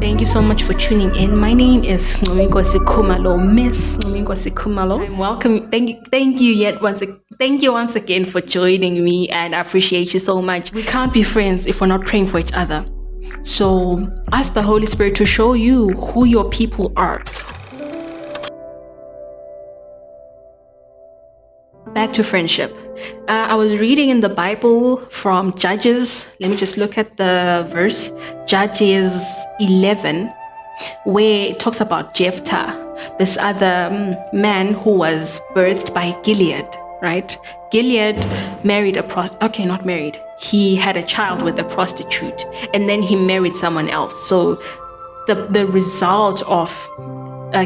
Thank you so much for tuning in. My name is Miss Kumalo. I'm welcome. Thank you once again for joining me, and I appreciate you so much. We can't be friends if we're not praying for each other. So ask the Holy Spirit to show you who your people are. Back to friendship. I was reading in the Bible from Judges. Let me just look at the verse. Judges 11, where it talks about Jephtah, this other man who was birthed by Gilead, right? Gilead married he had a child with a prostitute, and then he married someone else. So the result of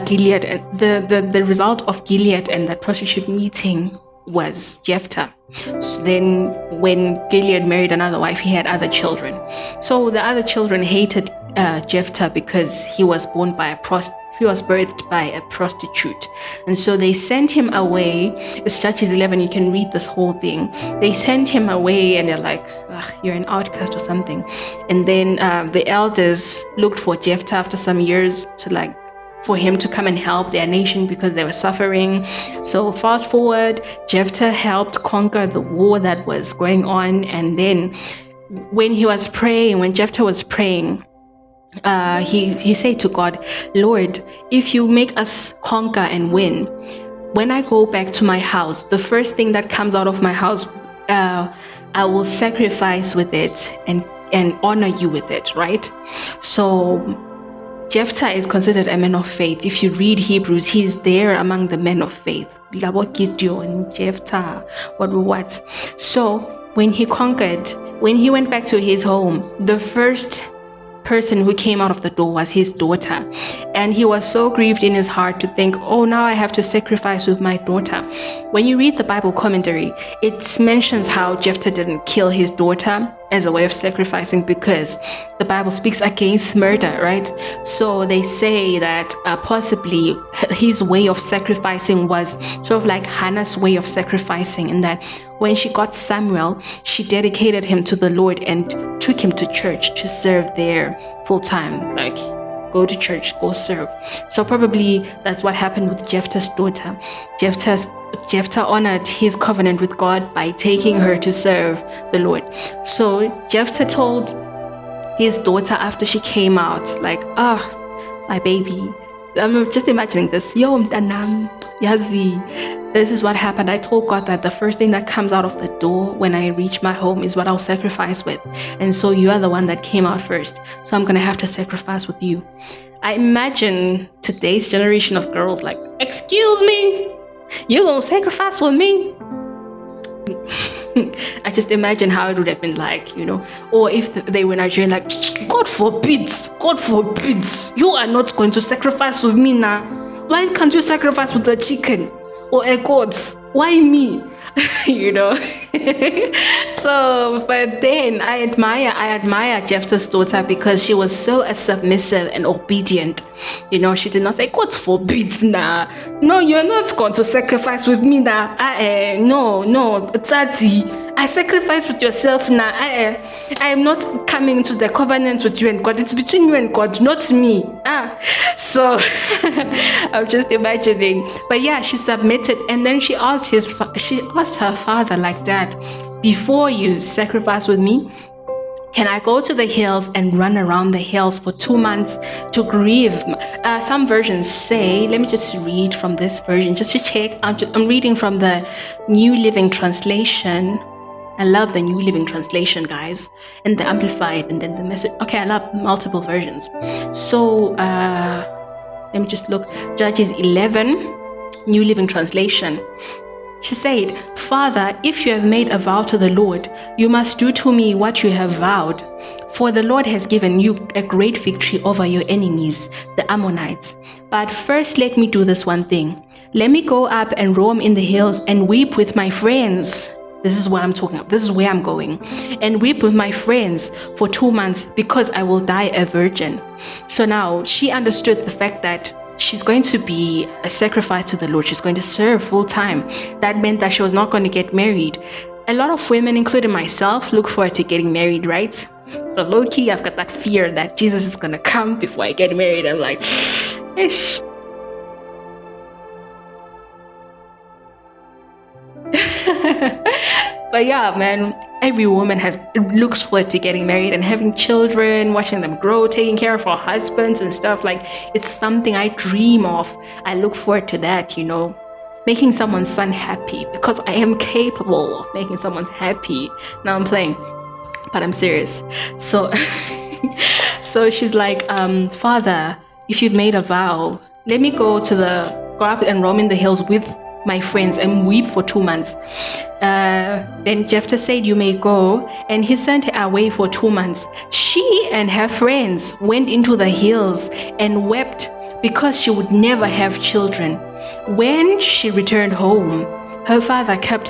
Gilead and the result of Gilead and that prostitute meeting was Jephtah. So then when Gilead married another wife, he had other children. So the other children hated Jephtah because he was birthed by a prostitute. And so they sent him away. It's Judges 11, you can read this whole thing. They sent him away and they're like, you're an outcast or something. And then the elders looked for Jephtah after some years for him to come and help their nation because they were suffering. So fast forward, Jephtah helped conquer the war that was going on. And then when Jephtah was praying, he said to God, Lord, if you make us conquer and win, when I go back to my house, the first thing that comes out of my house, I will sacrifice with it and honor you with it, right? So Jephtah is considered a man of faith. If you read Hebrews, he's there among the men of faith. Gideon, Jephtah, what. So when he conquered, when he went back to his home, the first person who came out of the door was his daughter. And he was so grieved in his heart to think, oh, now I have to sacrifice with my daughter. When you read the Bible commentary, it mentions how Jephtah didn't kill his daughter as a way of sacrificing because the Bible speaks against murder, right? So they say that possibly his way of sacrificing was sort of like Hannah's way of sacrificing, in that when she got Samuel, she dedicated him to the Lord and took him to church to serve there full time, like go to church, go serve. So probably that's what happened with Jephtah's daughter. Jephtah honored his covenant with God by taking her to serve the Lord. So Jephtah told his daughter after she came out, like, my baby. I'm just imagining this. Yo, mtanam, yazi. This is what happened. I told God that the first thing that comes out of the door when I reach my home is what I'll sacrifice with. And so you are the one that came out first. So I'm going to have to sacrifice with you. I imagine today's generation of girls like, excuse me, you gonna sacrifice for me? I just imagine how it would have been like, or if they were Nigerian, like, God forbid, you are not going to sacrifice with me now. Why can't you sacrifice with the chicken or a goat? Why me? So, but then I admire Jephtah's daughter because she was so submissive and obedient. She did not say, God forbid, nah. No, you're not going to sacrifice with me now. No, Tati, I sacrifice with yourself now. I am not coming into the covenant with you and God. It's between you and God, not me. So I'm just imagining. But yeah, she submitted, and then she asked her father like that, before you sacrifice with me, can I go to the hills and run around the hills for 2 months to grieve? Some versions say, let me just read from this version just to check. I'm reading from the New Living Translation. I love the New Living Translation, guys, and the Amplified, and then the Message. Okay, I love multiple versions. So let me just look. Judges 11, New Living Translation. She said, Father, if you have made a vow to the Lord, you must do to me what you have vowed. For the Lord has given you a great victory over your enemies, the Ammonites. But first let me do this one thing. Let me go up and roam in the hills and weep with my friends. This is what I'm talking about. This is where I'm going. And weep with my friends for 2 months because I will die a virgin. So now she understood the fact that she's going to be a sacrifice to the Lord. She's going to serve full time. That meant that she was not going to get married. A lot of women, including myself, look forward to getting married, right? So low-key, I've got that fear that Jesus is going to come before I get married. I'm like, ish. But yeah, man, every woman looks forward to getting married and having children, watching them grow, taking care of our husbands and stuff. Like, it's something I dream of. I look forward to that, making someone's son happy, because I am capable of making someone happy. Now I'm playing, but I'm serious. So so she's like, Father, if you've made a vow, let me go up and roam in the hills with my friends and weep for 2 months. Then Jephtah said, you may go, and he sent her away for 2 months. She and her friends went into the hills and wept because she would never have children. When she returned home, her father kept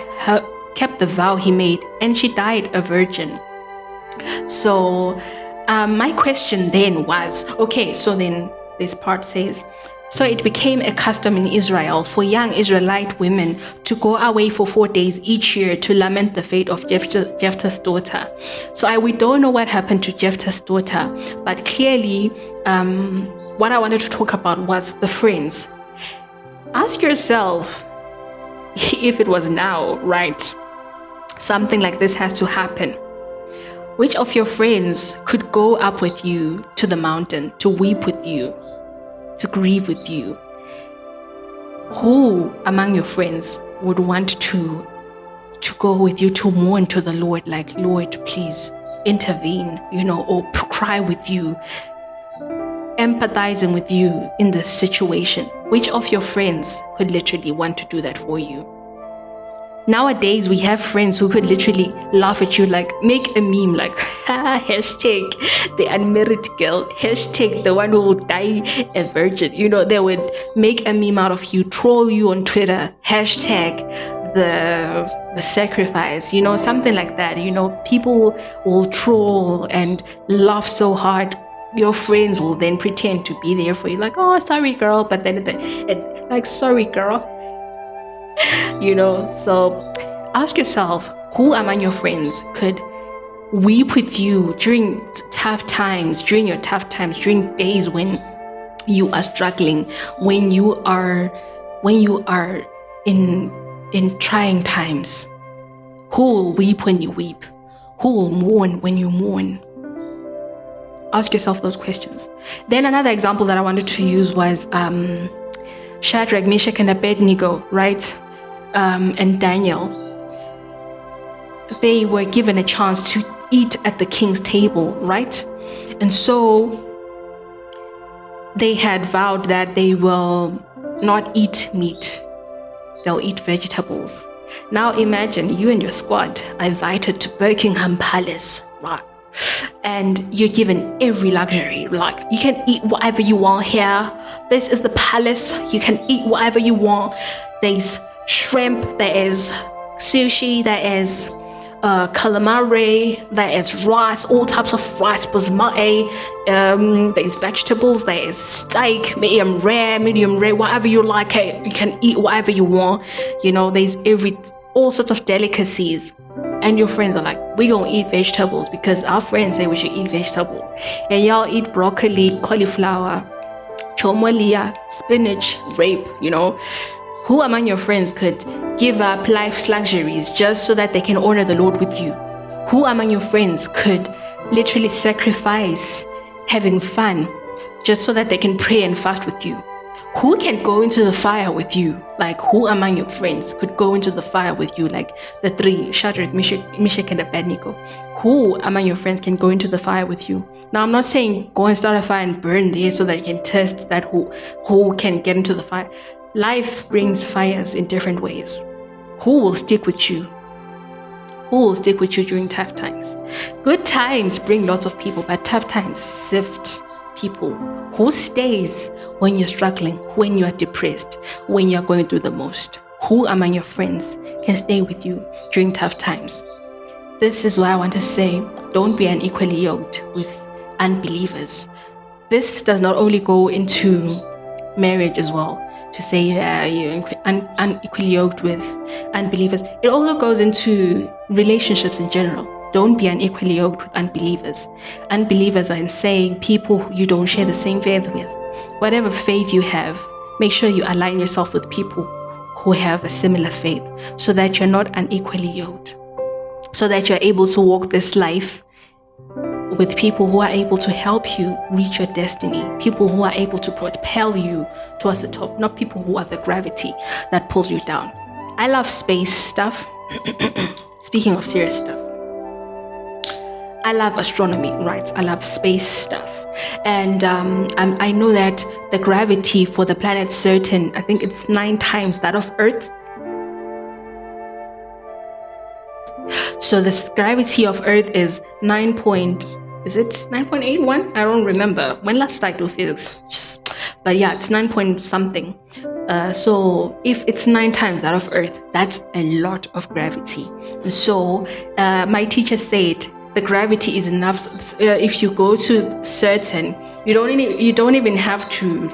the vow he made, and she died a virgin. So my question then was, okay, so then this part says, so it became a custom in Israel for young Israelite women to go away for 4 days each year to lament the fate of Jephtah's daughter. So we don't know what happened to Jephtah's daughter, but clearly what I wanted to talk about was the friends. Ask yourself, if it was now, right, something like this has to happen, which of your friends could go up with you to the mountain to weep with you, to grieve with you? Who among your friends would want to go with you to mourn to the Lord, like, Lord, please intervene, or cry with you, empathizing with you in this situation? Which of your friends could literally want to do that for you? Nowadays, we have friends who could literally laugh at you, like make a meme like, hashtag the unmarried girl, hashtag the one who will die a virgin. They would make a meme out of you, troll you on Twitter, hashtag the sacrifice, something like that. People will troll and laugh so hard. Your friends will then pretend to be there for you, like, oh, sorry, girl. But then like, sorry, girl. So ask yourself, who among your friends could weep with you during your tough times, during days when you are struggling, when you are in trying times? Who will weep when you weep? Who will mourn when you mourn? Ask yourself those questions. Then another example that I wanted to use was Shadrack, Meshack, and Abednigo, right? And Daniel. They were given a chance to eat at the king's table, right? And so they had vowed that they will not eat meat. They'll eat vegetables. Now imagine you and your squad are invited to Buckingham Palace, right? And you're given every luxury. Like, you can eat whatever you want here. This is the palace. You can eat whatever you want. There's shrimp, there is sushi, there is calamari, there is rice, all types of rice, basmati, there's vegetables, there is steak, medium rare, whatever you like. You can eat whatever you want. There's all sorts of delicacies. And your friends are like, we gonna eat vegetables because our friends say we should eat vegetables. And y'all eat broccoli, cauliflower, chomolia, spinach, rape, Who among your friends could give up life's luxuries just so that they can honor the Lord with you? Who among your friends could literally sacrifice having fun just so that they can pray and fast with you? Who can go into the fire with you? Like, who among your friends could go into the fire with you? Like the three, Shadrack, Meshack, and Abednigo. Who among your friends can go into the fire with you? Now, I'm not saying go and start a fire and burn there so that you can test that who can get into the fire. Life brings fires in different ways. Who will stick with you? Who will stick with you during tough times? Good times bring lots of people, but tough times sift people. Who stays when you're struggling, when you are depressed, when you're going through the most? Who among your friends can stay with you during tough times? This is why I want to say, don't be unequally yoked with unbelievers. This does not only go into marriage as well, to say you're unequally yoked with unbelievers. It also goes into relationships in general. Don't be unequally yoked with unbelievers. Unbelievers, I'm saying people who you don't share the same faith with. Whatever faith you have, make sure you align yourself with people who have a similar faith so that you're not unequally yoked, so that you're able to walk this life with people who are able to help you reach your destiny, people who are able to propel you towards the top, not people who are the gravity that pulls you down. I love space stuff. Speaking of serious stuff, I love astronomy, right? I love space stuff. And I know that the gravity for the planet Saturn, I think it's 9 times that of Earth. So the gravity of Earth is 9.81? I don't remember. When last I do physics? But yeah, it's 9 point something. So if it's 9 times that of Earth, that's a lot of gravity. So my teacher said the gravity is enough. If you go to Saturn, you don't even have to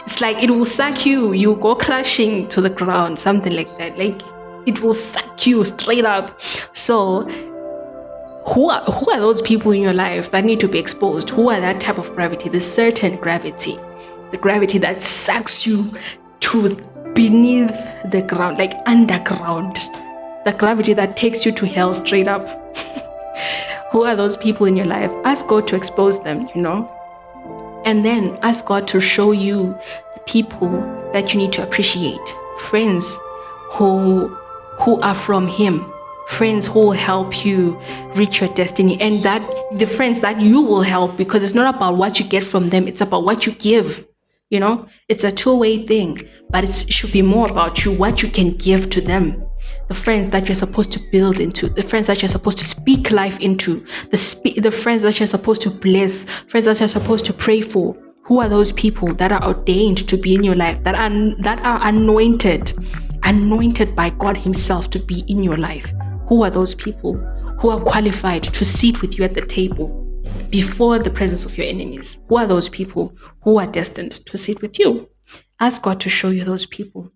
it's like it will suck you. You go crashing to the ground, something like that. Like it will suck you straight up. So who are those people in your life that need to be exposed? Who are that type of gravity? The certain gravity, the gravity that sucks you to beneath the ground, like underground, the gravity that takes you to hell straight up. Who are those people in your life? Ask God to expose them, and then ask God to show you the people that you need to appreciate. Friends who are from Him, friends who will help you reach your destiny, and that the friends that you will help, because it's not about what you get from them, it's about what you give. It's a two-way thing, but it should be more about you, what you can give to them. The friends that you're supposed to build into, the friends that you're supposed to speak life into, the friends that you're supposed to bless, friends that you're supposed to pray for. Who are those people that are ordained to be in your life, that are anointed by God Himself to be in your life? Who are those people who are qualified to sit with you at the table before the presence of your enemies? Who are those people who are destined to sit with you? Ask God to show you those people.